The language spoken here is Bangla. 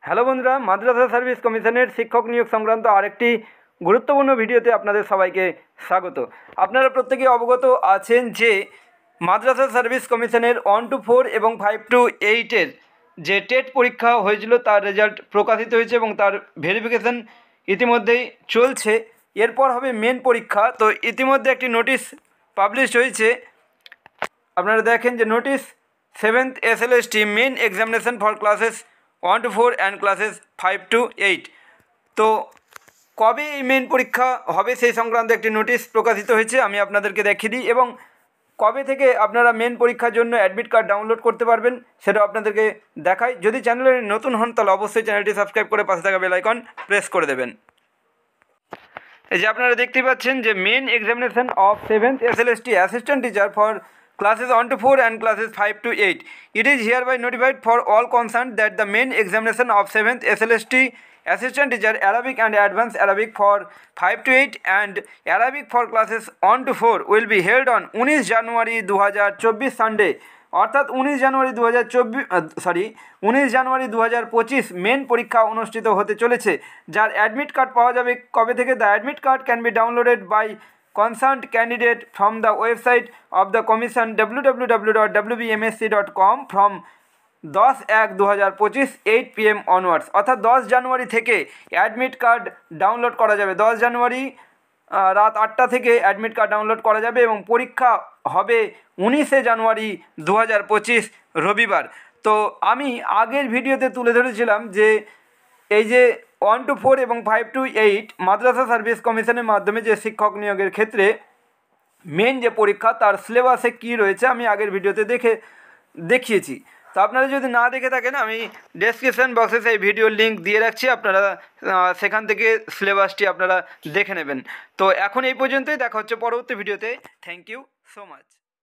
হ্যালো বন্ধুরা, মাদ্রাসা সার্ভিস কমিশনের শিক্ষক নিয়োগ সংক্রান্ত আরেকটি গুরুত্বপূর্ণ ভিডিওতে আপনাদের সবাইকে স্বাগত। আপনারা প্রত্যেকে অবগত আছেন যে মাদ্রাসা সার্ভিস কমিশনের 1 to 4 এবং 5 to 8-এর যে টেট পরীক্ষা হয়েছিল তার রেজাল্ট প্রকাশিত হয়েছে এবং তার ভেরিফিকেশন ইতিমধ্যেই চলছে। এরপর হবে মেন পরীক্ষা। তো ইতিমধ্যে একটি নোটিশ পাবলিশ হয়েছে। আপনারা দেখেন যে notice 7th SLST main examination for classes 1 to 4 and classes 5 to 8। তো কবে এই মেন পরীক্ষা হবে সেই সংক্রান্ত একটি নোটিশ প্রকাশিত হয়েছে, আমি আপনাদেরকে দেখিয়ে দিই, এবং কবে থেকে আপনারা মেন পরীক্ষার জন্য অ্যাডমিট কার্ড ডাউনলোড করতে পারবেন সেটা আপনাদেরকে দেখাই। যদি চ্যানেলে নতুন হন তাহলে অবশ্যই চ্যানেলটি সাবস্ক্রাইব করে পাশে থাকা বেল আইকন প্রেস করে দেবেন। এই যে আপনারা দেখতে পাচ্ছেন যে main examination of 7th SLST assistant teacher for classes 1 to 4 and classes 5 to 8. It is hereby notified for all concerned that the main examination of 7th SLST assistant teacher Arabic and advanced Arabic for 5 to 8 and Arabic for classes 1 to 4 will be held on 19 January 2024 Sunday, অর্থাৎ 19 জানুয়ারি 2025 মেন পরীক্ষা অনুষ্ঠিত হতে চলেছে, যার অ্যাডমিট কার্ড পাওয়া যাবে কবে থেকে? The admit card can be downloaded by concerned candidate from the website of the commission www.wbmsc.com from 10/1/2025 8 PM onwards। অর্থাৎ 10 জানুয়ারি থেকে অ্যাডমিট কার্ড ডাউনলোড করা যাবে। 10 জানুয়ারি রাত 8টা থেকে অ্যাডমিট কার্ড ডাউনলোড করা যাবে এবং পরীক্ষা হবে 19 জানুয়ারি 2025 রবিবার। তো আমি আগের ভিডিওতে তুলে ধরেছিলাম যে এই যে 1 to 4 এবং 5 to 8 মাদ্রাসা সার্ভিস কমিশনের মাধ্যমে যে শিক্ষক নিয়োগের ক্ষেত্রে মেন যে পরীক্ষা তার সিলেবাসে কী রয়েছে আমি আগের ভিডিওতে দেখিয়েছি। তো আপনারা যদি না দেখে থাকেন আমি ডেসক্রিপশন বক্সে সেই ভিডিওর লিঙ্ক দিয়ে রাখছি, আপনারা সেখান থেকে সিলেবাসটি আপনারা দেখে নেবেন। তো এখন এই পর্যন্তই, দেখা হচ্ছে পরবর্তী ভিডিওতে। Thank you so much.